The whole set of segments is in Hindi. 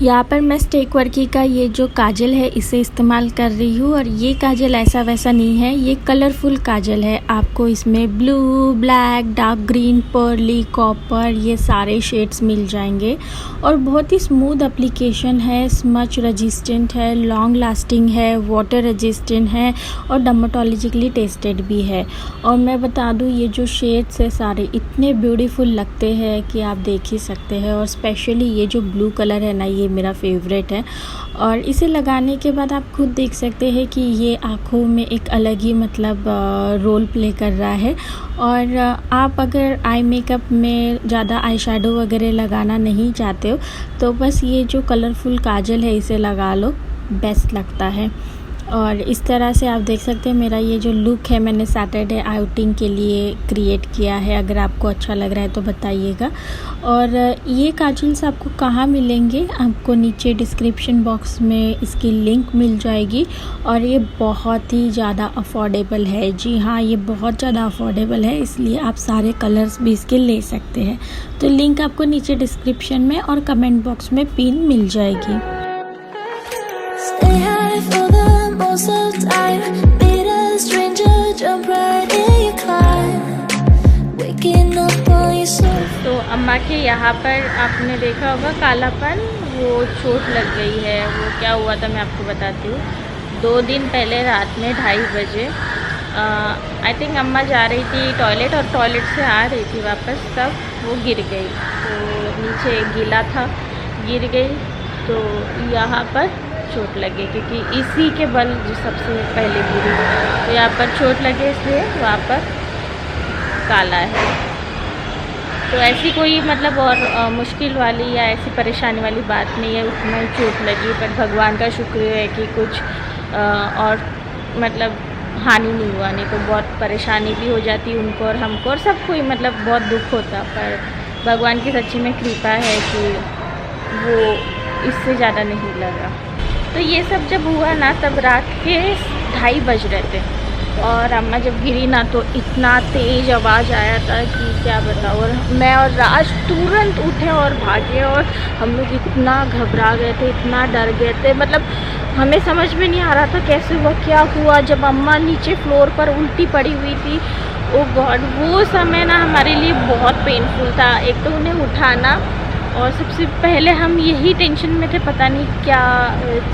यहाँ पर मैं स्टेक वर्की का ये जो काजल है इसे इस्तेमाल कर रही हूँ और ये काजल ऐसा वैसा नहीं है, ये कलरफुल काजल है। आपको इसमें blue, black, dark green, pearly, copper ये सारे शेड्स मिल जाएंगे और बहुत ही स्मूथ एप्लीकेशन है, स्मच रेजिस्टेंट है, लॉन्ग लास्टिंग है, वाटर रेजिस्टेंट है और डर्मेटोलॉजिकली टेस्टेड भी है। और मैं बता दूँ ये जो शेड्स है सारे इतने ब्यूटीफुल लगते हैं कि आप देख ही सकते हैं। और स्पेशली ये जो ब्लू कलर है ना, ये मेरा फेवरेट है और इसे लगाने के बाद आप खुद देख सकते हैं कि ये आँखों में एक अलग ही मतलब रोल प्ले कर रहा है। और आप अगर आई मेकअप में ज़्यादा आई शेडो वगैरह लगाना नहीं चाहते हो तो बस ये जो कलरफुल काजल है इसे लगा लो, बेस्ट लगता है। और इस तरह से आप देख सकते हैं मेरा ये जो लुक है मैंने सैटरडे आउटिंग के लिए क्रिएट किया है। अगर आपको अच्छा लग रहा है तो बताइएगा। और ये काजल्स आपको कहाँ मिलेंगे, आपको नीचे डिस्क्रिप्शन बॉक्स में इसकी लिंक मिल जाएगी। और ये बहुत ही ज़्यादा अफोर्डेबल है। जी हाँ, ये बहुत ज़्यादा अफोर्डेबल है, इसलिए आप सारे कलर्स भी इसके ले सकते हैं। तो लिंक आपको नीचे डिस्क्रिप्शन में और कमेंट बॉक्स में पिन मिल जाएगी। Most of the time, meet a stranger, jump right in your car, waking up on your sofa. तो अम्मा के यहाँ पर आपने देखा होगा कालापन, वो चोट लग गई है। वो क्या हुआ था मैं आपको बताती हूँ। 2 दिन पहले रात में 2:30 बजे आई थिंक अम्मा जा रही थी टॉयलेट और टॉयलेट से आ रही थी वापस, तब वो गिर गई। तो नीचे गीला था, गिर गई तो यहाँ पर चोट लगे, क्योंकि इसी के बल जो सबसे पहले गिरी तो यहाँ पर चोट लगे, इसलिए वहाँ पर काला है। तो ऐसी कोई मतलब और मुश्किल वाली या ऐसी परेशानी वाली बात नहीं है, उतना ही चोट लगी। पर भगवान का शुक्र है कि कुछ और मतलब हानि नहीं हुआ, नहीं तो बहुत परेशानी भी हो जाती उनको और हमको और सबको ही मतलब बहुत दुख होता। पर भगवान की सच्ची में कृपा है कि वो इससे ज़्यादा नहीं लगा। तो ये सब जब हुआ ना तब रात के 2:30 बज रहे थे और अम्मा जब गिरी ना तो इतना तेज़ आवाज़ आया था कि क्या बताओ। और मैं और राज तुरंत उठे और भागे और हम लोग इतना घबरा गए थे, इतना डर गए थे। मतलब हमें समझ में नहीं आ रहा था कैसे हुआ, क्या हुआ। जब अम्मा नीचे फ्लोर पर उल्टी पड़ी हुई थी, ओ गॉड, वो समय ना हमारे लिए बहुत पेनफुल था। एक तो उन्हें उठाना और सबसे पहले हम यही टेंशन में थे, पता नहीं क्या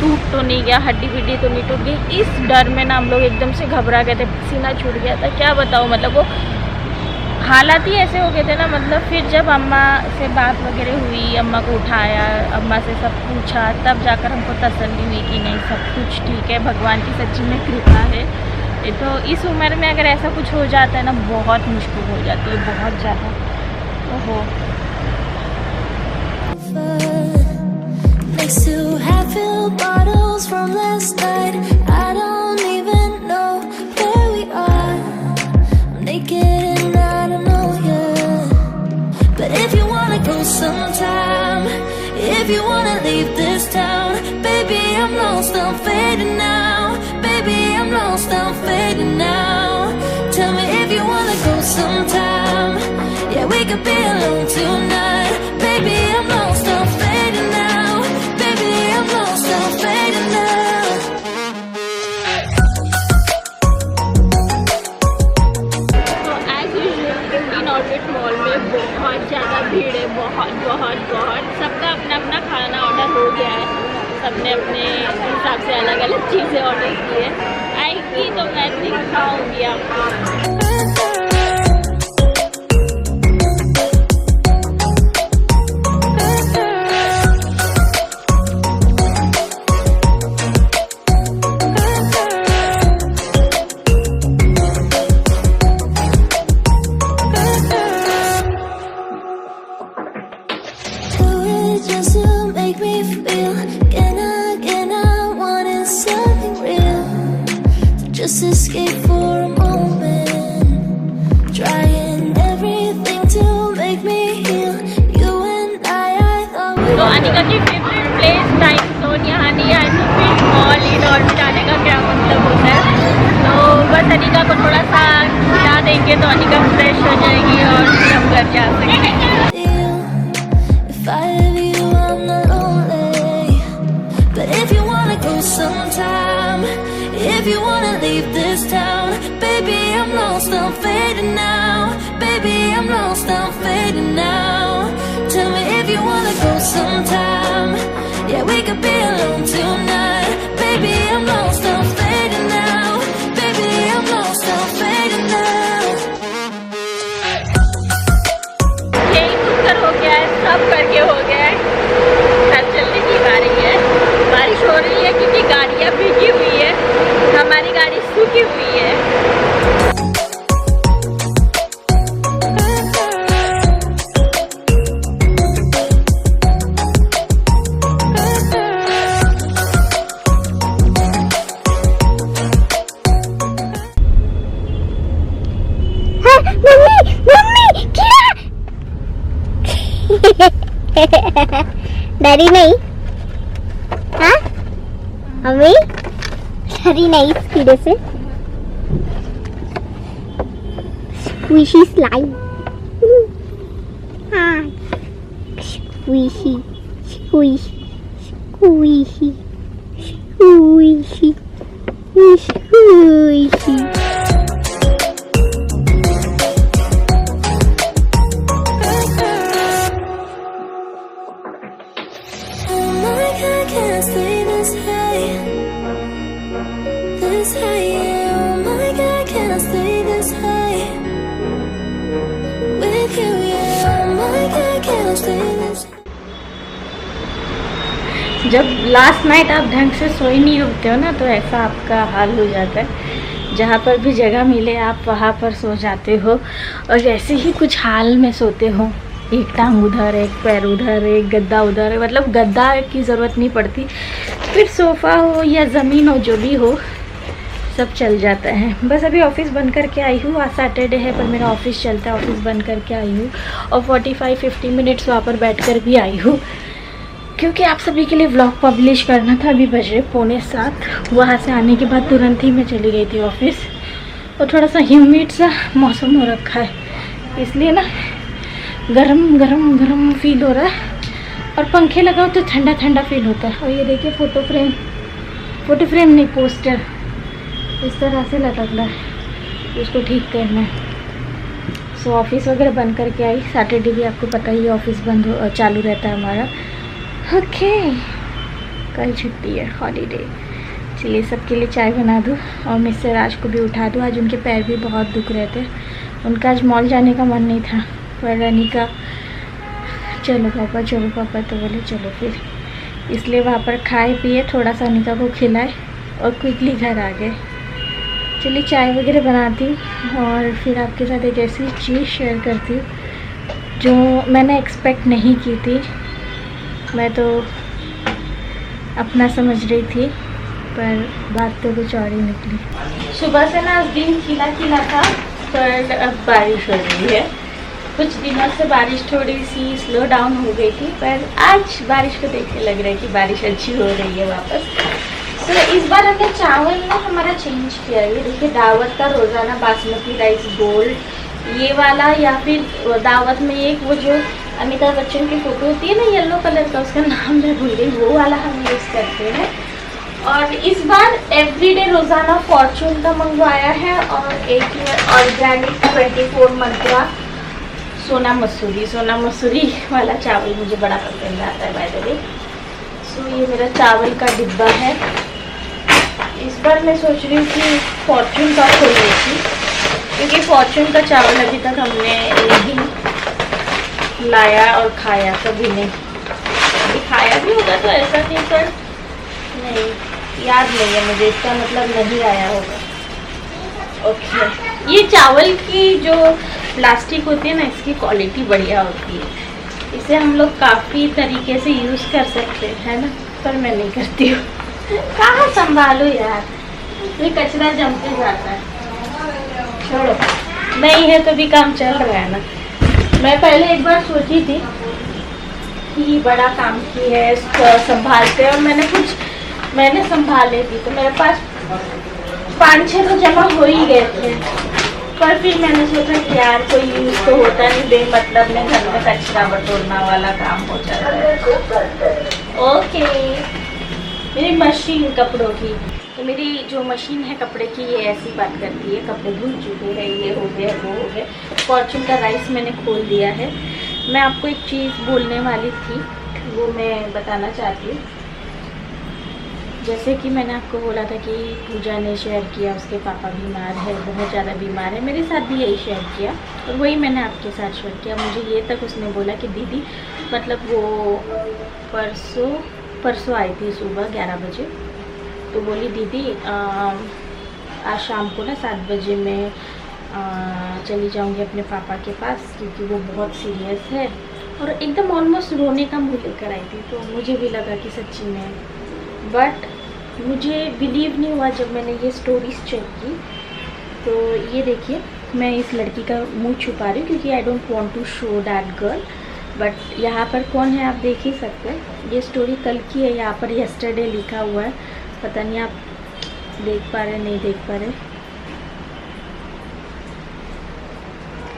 टूट तो नहीं गया, हड्डी विड्डी तो नहीं टूट गई। इस डर में ना हम लोग एकदम से घबरा गए थे, पसीना छूट गया था, क्या बताओ। मतलब वो हालात ही ऐसे हो गए थे ना। मतलब फिर जब अम्मा से बात वगैरह हुई, अम्मा को उठाया, अम्मा से सब पूछा, तब जाकर हमको तसल्ली हुई कि नहीं सब कुछ ठीक है, भगवान की सच्ची में कृपा है। तो इस उम्र में अगर ऐसा कुछ हो जाता है ना बहुत मुश्किल हो जाती है, बहुत ज़्यादा। ओहो, Next to half-filled bottles from last night, I don't even know where we are. I'm naked and I don't know yet. But if you wanna go sometime, if you wanna leave this town, baby I'm lost, I'm fading now. Baby I'm lost, I'm fading now. Tell me if you wanna go sometime, yeah we could be alone tonight. Baby I'm lost, I'm fading now. Baby I'm lost, I'm fading now. तो as usual Indian outlet mall में बहुत ज़्यादा भीड़ है, बहुत। सबका अपना अपना खाना ऑर्डर हो गया है, सबने अपने हिसाब से अलग अलग चीज़ें ऑर्डर की है। आएगी तो मैं दिखाऊंगी आपको। Just to make me feel again I wanted something real. Just escape for a moment, trying everything to make me heal. You and I thought we तो अनिका की फेवरेट प्लेस टाइम जोन यहाँ नहीं है, तो फिर मॉल इंडोर में जाने का क्या मतलब होता है। तो बस अनिका को थोड़ा सा खिला देंगे तो अनिका फ्रेश हो जाएगी और फिर हम घर जा सकेंगे। If I leave you, I'm not lonely. wanna go sometime, if you wanna leave this town, baby, I'm lost, I'm fading now. Baby, I'm lost, I'm fading now. Tell me if you wanna go sometime, yeah, we could be alone tonight. Baby, I'm lost, I'm fading now. Baby, I'm lost, I'm fading now. यही कुकर हो गया है, सब करके हो गया है, घर चलने की बारी है। बारिश हो रही है क्योंकि गाड़ियाँ भीगी हुई है, हमारी गाड़ी सूखी हुई है। डरी नहीं? हाँ हमें डरी नहीं इस कीड़े से। स्क्विशी स्लाइम, हाँ squishy squishy squishy squishy squishy. जब लास्ट नाइट आप ढंग से सोए नहीं होते हो ना, तो ऐसा आपका हाल हो जाता है। जहाँ पर भी जगह मिले आप वहाँ पर सो जाते हो, और जैसे ही कुछ हाल में सोते हो, एक टांग उधर, एक पैर उधर, एक गद्दा उधर, मतलब गद्दा की ज़रूरत नहीं पड़ती, फिर सोफ़ा हो या ज़मीन हो, जो भी हो, सब चल जाता है। बस अभी ऑफ़िस बंद करके आई हूँ। आज सैटरडे है पर मेरा ऑफ़िस चलता है। ऑफ़िस बंद करके आई हूँ और 45-50 मिनट्स वहाँ पर बैठकर भी आई हूँ, क्योंकि आप सभी के लिए व्लॉग पब्लिश करना था। अभी बज रहे 6:45। वहाँ से आने के बाद तुरंत ही मैं चली गई थी ऑफ़िस, और थोड़ा सा ह्यूमिड सा मौसम हो रखा है, इसलिए ना गरम गरम गरम फील हो रहा है, और पंखे लगाओ तो ठंडा ठंडा फील होता है। और ये देखिए फ़ोटो फ्रेम नहीं, पोस्टर इस तरह से लटक रहा है, उसको ठीक करना है। सो ऑफ़िस वगैरह बंद करके आई। सैटरडे भी आपको पता ही है ऑफ़िस चालू रहता है हमारा। ओके, कल छुट्टी है, हॉलीडे। चलिए सबके लिए चाय बना दूँ और मिस्टर राज को भी उठा दूँ। आज उनके पैर भी बहुत दुख रहे थे, उनका आज मॉल जाने का मन नहीं था, पर अनिका चलो पापा तो बोले चलो फिर, इसलिए वहाँ पर खाए पिए, थोड़ा सा अनिका को खिलाए और क्विकली घर आ गए। चलिए चाय वगैरह बनाती हूँ और फिर आपके साथ एक ऐसी चीज़ शेयर करती हूँ जो मैंने एक्सपेक्ट नहीं की थी। मैं तो अपना समझ रही थी, पर बात तो कुछ और ही निकली। सुबह से ना आज दिन खिला था, पर अब बारिश हो रही है। कुछ दिनों से बारिश थोड़ी सी स्लो डाउन हो गई थी, पर आज बारिश को देख के लग रहा है कि बारिश अच्छी हो रही है वापस। तो इस बार हमने चावल ना हमारा चेंज किया है। ये देखिए दावत का रोज़ाना बासमती राइस गोल्ड, ये वाला, या फिर दावत में एक वो जो अमिताभ बच्चन की फ़ोटो होती है ना येलो कलर का, उसका नाम मैं भूल गई, वो वाला हम यूज़ करते हैं। और इस बार एवरीडे रोज़ाना फॉर्चून का मंगवाया है, और एक ऑर्गेनिक 24 मंत्रा सोना मसूरी वाला चावल मुझे बड़ा पसंद आता है बाय द वे। सो ये मेरा चावल का डिब्बा है। इस बार मैं सोच रही हूँ कि फॉर्चून का खोल लेती, क्योंकि फॉर्चून का चावल अभी तक हमने नहीं लाया और खाया कभी नहीं। अभी खाया भी होगा तो ऐसा नहीं, पर नहीं याद नहीं है मुझे, इसका मतलब नहीं आया होगा। ओके, ये चावल की जो प्लास्टिक होती है ना, इसकी क्वालिटी बढ़िया होती है, इसे हम लोग काफ़ी तरीके से यूज़ कर सकते हैं ना, पर मैं नहीं करती हूँ। कहाँ संभालो यार, ये कचरा जमते जाता है। छोड़ो, नहीं है तो भी काम चल रहा है ना। मैं पहले एक बार सोची थी कि बड़ा काम की है, इसको संभालते हैं, और मैंने संभाले थी, तो मेरे पास 5-6 तो जमा हो ही गए थे, पर फिर मैंने सोचा कि यार कोई यूज़ तो होता नहीं, बेमतलब में घर में कचरा बटोरना वाला काम हो जाता है। ओके मेरी मशीन कपड़ों की, तो मेरी जो मशीन है कपड़े की ये ऐसी बात करती है, कपड़े धुल चुके हैं, ये हो गया वो हो गया। फॉर्चून का राइस मैंने खोल दिया है। मैं आपको एक चीज़ बोलने वाली थी, वो मैं बताना चाहती हूँ। जैसे कि मैंने आपको बोला था कि पूजा ने शेयर किया उसके पापा बीमार है, बहुत ज़्यादा बीमार है, मेरे साथ भी यही शेयर किया और वही मैंने आपके साथ शेयर किया। मुझे ये तक उसने बोला कि दीदी मतलब वो परसों आई थी सुबह 11 बजे, तो बोली दीदी आज शाम को ना 7 बजे मैं चली जाऊंगी अपने पापा के पास क्योंकि वो बहुत सीरियस है, और एकदम ऑलमोस्ट रोने का मुँह लेकर आई थी। तो मुझे भी लगा कि सच्ची में, बट मुझे बिलीव नहीं हुआ जब मैंने ये स्टोरीज चेक की। तो ये देखिए, मैं इस लड़की का मुंह छुपा रही हूँ क्योंकि I don't want to show that girl, but यहाँ पर कौन है आप देख ही सकते हैं। ये स्टोरी कल की है, यहाँ पर यस्टरडे लिखा हुआ है, पता नहीं आप देख पा रहे नहीं देख पा रहे।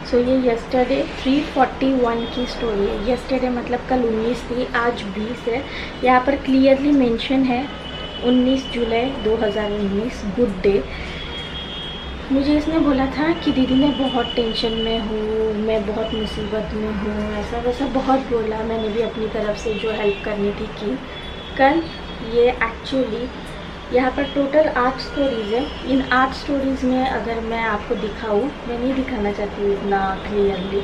सो ये यस्टरडे 341 की स्टोरी है। यस्टरडे मतलब कल 19 थी, आज 20 है। यहाँ पर क्लियरली मेंशन है 19 जुलाई 2019, गुड डे। मुझे इसने बोला था कि दीदी मैं बहुत टेंशन में हूँ, मैं बहुत मुसीबत में हूँ, ऐसा वैसा बहुत बोला। मैंने भी अपनी तरफ से जो हेल्प करनी थी की। कल ये एक्चुअली यहाँ पर टोटल 8 स्टोरीज़ है। इन 8 स्टोरीज़ में अगर मैं आपको दिखाऊँ, मैं नहीं दिखाना चाहती हूँ इतना क्लियरली,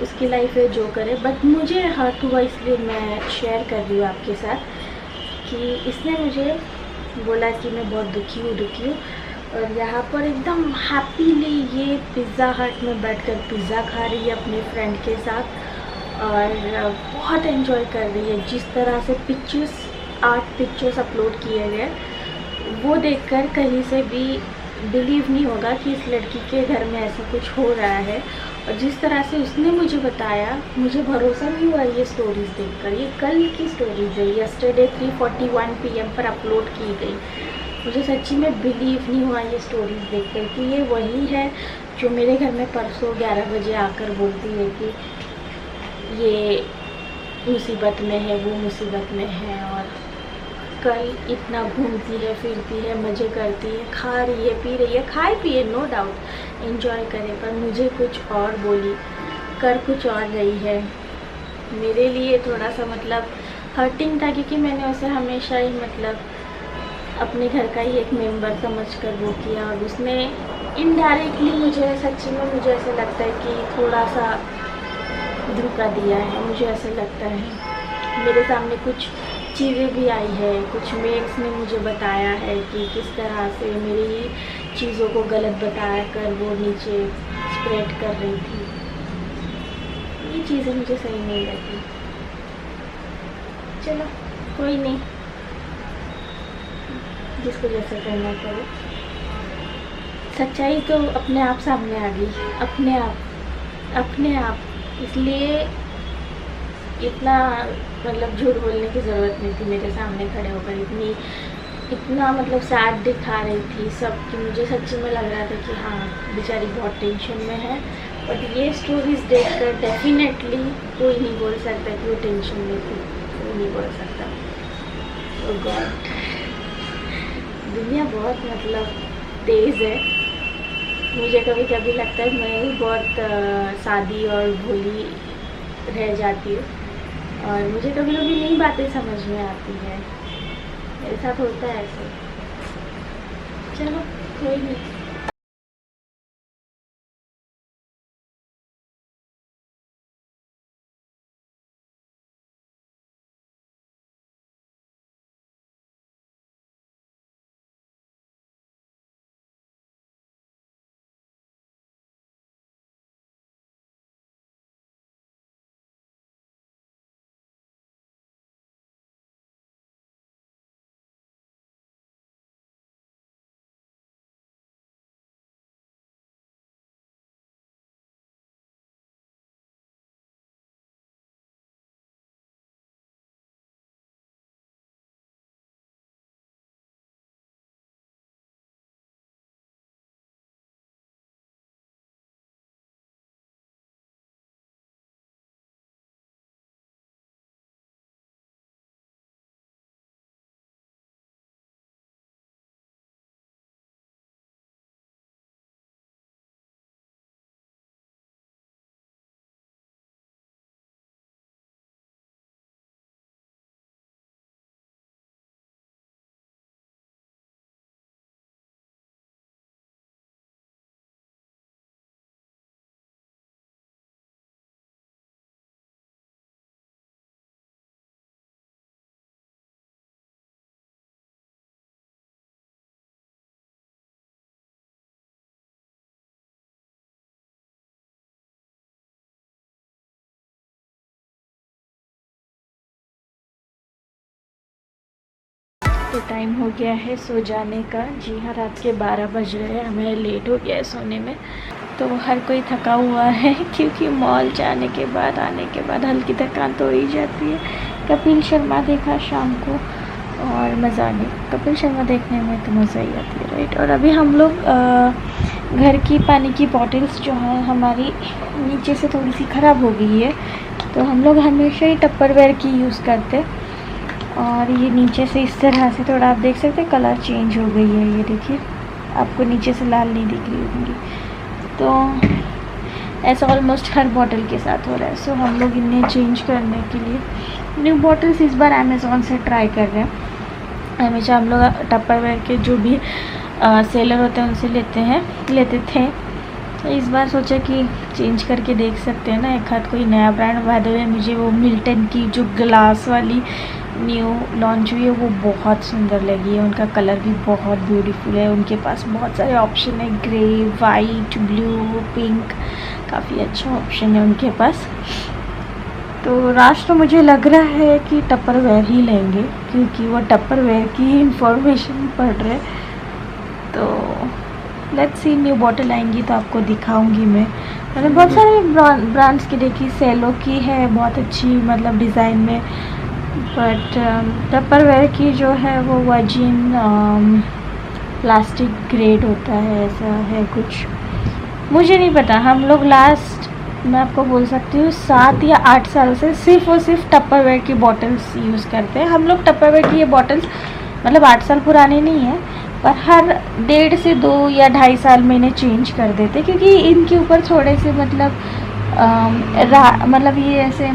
उसकी लाइफ है जो करे, बट मुझे हर्ट हुआ इसलिए मैं शेयर कर रही हूँ आपके साथ कि इसने मुझे बोला कि मैं बहुत दुखी हूँ और यहाँ पर एकदम हैप्पीली ये पिज़्ज़ा हट में बैठकर पिज़्ज़ा खा रही है अपने फ्रेंड के साथ और बहुत एंजॉय कर रही है। जिस तरह से आर्ट पिक्चर्स अपलोड किए गए वो देखकर कहीं से भी बिलीव नहीं होगा कि इस लड़की के घर में ऐसा कुछ हो रहा है। और जिस तरह से उसने मुझे बताया, मुझे भरोसा नहीं हुआ ये स्टोरीज़ देखकर। ये कल की स्टोरीज़ है, यस्टरडे 3:41 PM पर अपलोड की गई। मुझे सच्ची में बिलीव नहीं हुआ ये स्टोरीज़ देखकर कि ये वही है जो मेरे घर में परसों 11 बजे आकर बोलती है कि ये मुसीबत में है, वो मुसीबत में है, और कल इतना घूमती है, फिरती है, मज़े करती है, खा रही है, पी रही है, खाए पिए नो डाउट एंजॉय करे, पर मुझे कुछ और बोली, कर कुछ और रही है। मेरे लिए थोड़ा सा मतलब हर्टिंग था क्योंकि मैंने उसे हमेशा ही मतलब अपने घर का ही एक मेंबर समझकर वो किया, और उसने इनडायरेक्टली मुझे सच्ची में मुझे ऐसा लगता है कि थोड़ा सा धोखा दिया है। मुझे ऐसा लगता है मेरे सामने कुछ चीज़ें भी आई है, कुछ मेट्स ने मुझे बताया है कि किस तरह से मेरी चीज़ों को गलत बताया कर वो नीचे स्प्रेड कर रही थी। ये चीज़ें मुझे सही नहीं लगी। चलो कोई नहीं, जिसको जैसा करना करो। सच्चाई तो अपने आप सामने आ गई, अपने आप। इसलिए इतना मतलब झूठ बोलने की ज़रूरत नहीं थी मेरे सामने खड़े होकर इतना मतलब सैड दिखा रही थी सब कि मुझे सच्ची में लग रहा था कि हाँ बेचारी बहुत टेंशन में है। बट ये स्टोरीज़ देखकर डेफिनेटली कोई नहीं बोल सकता कि वो टेंशन में थी, कोई नहीं बोल सकता। ओह गॉड, दुनिया बहुत मतलब तेज़ है। मुझे कभी कभी लगता है मैं ही बहुत सादी और भोली रह जाती हूँ, और मुझे कभी कभी नई बातें समझ में आती है। मेरे साथ होता है ऐसे। चलो कोई नहीं। तो टाइम हो गया है सो जाने का। जी हाँ, रात के 12 बज रहे हैं, हमें लेट हो गया है सोने में। तो हर कोई थका हुआ है क्योंकि मॉल जाने के बाद आने के बाद हल्की थकान तो हो ही जाती है। कपिल शर्मा देखा शाम को और मज़ा नहीं, कपिल शर्मा देखने में तो मज़ा ही आती है, राइट। और अभी हम लोग घर की पानी की बॉटल्स जो है हमारी नीचे से थोड़ी सी ख़राब हो गई है, तो हम लोग हमेशा ही टप्परवेयर की यूज़ करते। और ये नीचे से इस तरह से थोड़ा आप देख सकते हैं कलर चेंज हो गई है, ये देखिए आपको नीचे से लाल नहीं दिख रही होंगी। तो ऐसा ऑलमोस्ट हर बॉटल के साथ हो रहा है। सो हम लोग इन्हें चेंज करने के लिए न्यू बॉटल्स इस बार अमेज़ॉन से ट्राई कर रहे हैं। हमेशा हम लोग टप्परवेयर के जो भी सेलर होते हैं उनसे लेते थे। तो इस बार सोचा कि चेंज करके देख सकते हैं ना, एक हाथ कोई नया ब्रांड। बाय द वे मुझे वो मिल्टन की जो ग्लास वाली न्यू लॉन्च हुई है वो बहुत सुंदर लगी है, उनका कलर भी बहुत ब्यूटीफुल है। उनके पास बहुत सारे ऑप्शन है, ग्रे, वाइट, ब्लू, पिंक, काफ़ी अच्छा ऑप्शन है उनके पास। तो राज तो मुझे लग रहा है कि टप्परवेयर ही लेंगे क्योंकि वो टप्परवेयर की इंफॉर्मेशन पढ़ रहे। तो लेट्स सी, न्यू बॉटल आएंगी तो आपको दिखाऊंगी मैं। मैंने बहुत सारे ब्रांड्स की देखी, सेलो की है बहुत अच्छी मतलब डिज़ाइन में, बट टप्परवेयर की जो है वो वर्जिन प्लास्टिक ग्रेड होता है, ऐसा है कुछ, मुझे नहीं पता। हम लोग लास्ट, मैं आपको बोल सकती हूँ 7 या 8 साल से सिर्फ और सिर्फ टप्परवेयर की बॉटल्स यूज़ करते हैं। हम लोग टप्परवेयर की ये बॉटल्स मतलब 8 साल पुरानी नहीं है, पर हर 1.5 से 2 या 2.5 साल में इन्हें चेंज कर देते क्योंकि इनके ऊपर थोड़े से मतलब ये ऐसे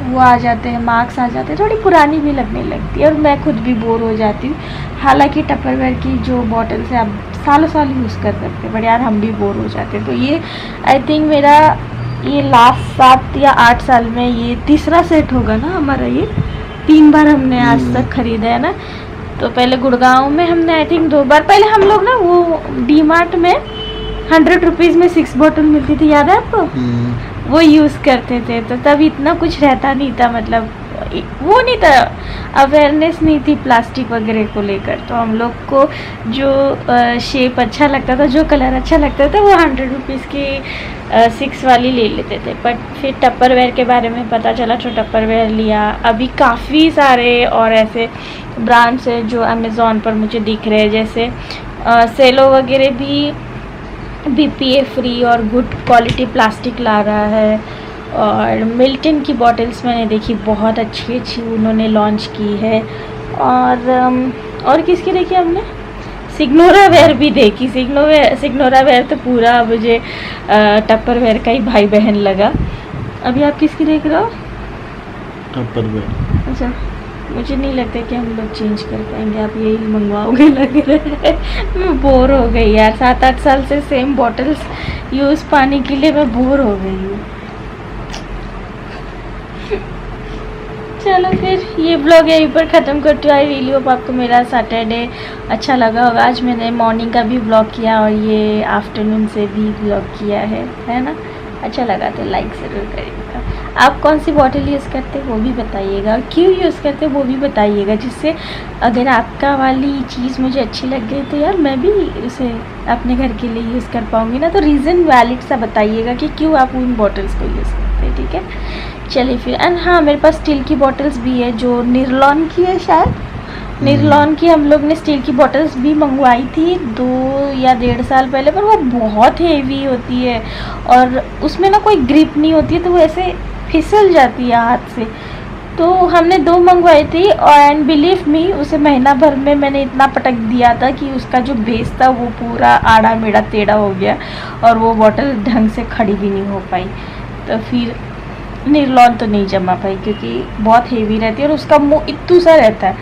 वो आ जाते हैं, मार्क्स आ जाते हैं, थोड़ी पुरानी भी लगने लगती है और मैं खुद भी बोर हो जाती हूँ। हालांकि टप्परवेयर की जो बॉटल्स है आप सालों साल यूज़ कर सकते हैं, बट यार हम भी बोर हो जाते हैं। तो ये आई थिंक मेरा ये लास्ट 7 या 8 साल में ये तीसरा सेट होगा ना हमारा। ये 3 बार हमने आज तक ख़रीदा है ना। तो पहले गुड़गांव में हमने आई थिंक 2 बार, पहले हम लोग ना वो डी मार्ट में 100 रुपीज़ में 6 बॉटल मिलती थी, याद है आपको? वो यूज़ करते थे। तो तब इतना कुछ रहता नहीं था, मतलब वो नहीं था, अवेयरनेस नहीं थी प्लास्टिक वगैरह को लेकर। तो हम लोग को जो शेप अच्छा लगता था, जो कलर अच्छा लगता था, वो 100 रुपीज़ की 6 वाली ले लेते थे। बट फिर टप्परवेयर के बारे में पता चला तो टप्परवेयर लिया। अभी काफ़ी सारे और ऐसे ब्रांड्स हैं जो अमेज़ॉन पर मुझे दिख रहे हैं, जैसे सेलो वगैरह भी BPA फ्री और गुड क्वालिटी प्लास्टिक ला रहा है। और मिल्टन की बॉटल्स मैंने देखी बहुत अच्छी अच्छी उन्होंने लॉन्च की है। और किसकी देखी हमने? सिग्नोरा वेयर भी देखी। सिग्नोरा वेयर तो पूरा मुझे टप्परवेयर का ही भाई बहन लगा। अभी आप किसकी देख रहे हो? टप्परवेयर। अच्छा, मुझे नहीं लगता कि हम लोग चेंज कर पाएंगे, आप यही मंगवाओगे लग रहा है। मैं बोर हो गई यार, 7-8 साल से सेम बॉटल्स यूज़ पाने के लिए मैं बोर हो गई हूँ। चलो फिर ये ब्लॉग यहीं पर ख़त्म करती हूँ। आई रियली होप आपको मेरा सैटरडे अच्छा लगा होगा। आज मैंने मॉर्निंग का भी ब्लॉग किया और ये आफ्टरनून से भी ब्लॉग किया है ना। अच्छा लगा तो लाइक ज़रूर करिएगा। आप कौन सी बॉटल यूज़ करते हैं वो भी बताइएगा, क्यों यूज़ करते हैं वो भी बताइएगा, जिससे अगर आपका वाली चीज़ मुझे अच्छी लग गई तो यार मैं भी उसे अपने घर के लिए यूज़ कर पाऊँगी ना। तो रीज़न वैलिड सा बताइएगा कि क्यों आप उन बॉटल्स को यूज़ करते हैं, ठीक है। चलिए फिर, एंड हाँ मेरे पास स्टील की बॉटल्स भी है जो निर्लॉन की है, शायद निर्लॉन की हम लोग ने स्टील की बॉटल्स भी मंगवाई थी 2 या 1.5 साल पहले, पर वो बहुत हेवी होती है और उसमें ना कोई ग्रिप नहीं होती है, तो वो ऐसे फिसल जाती है हाथ से। तो हमने 2 मंगवाई थी और एंड बिलीव मी उसे महीना भर में मैंने इतना पटक दिया था कि उसका जो बेस था वो पूरा आड़ा मेढ़ा टेढ़ा हो गया और वो बॉटल ढंग से खड़ी भी नहीं हो पाई। तो फिर निर्लॉन तो नहीं जमा पाई क्योंकि बहुत हेवी रहती है और उसका मुँह इतू सा रहता है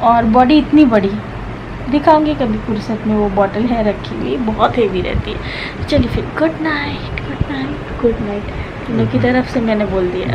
और बॉडी इतनी बड़ी। दिखाऊंगी कभी फुर्सत में, वो बॉटल है रखी हुई, बहुत हेवी रहती है। चलिए फिर, गुड नाइट। दोनों की तरफ से मैंने बोल दिया।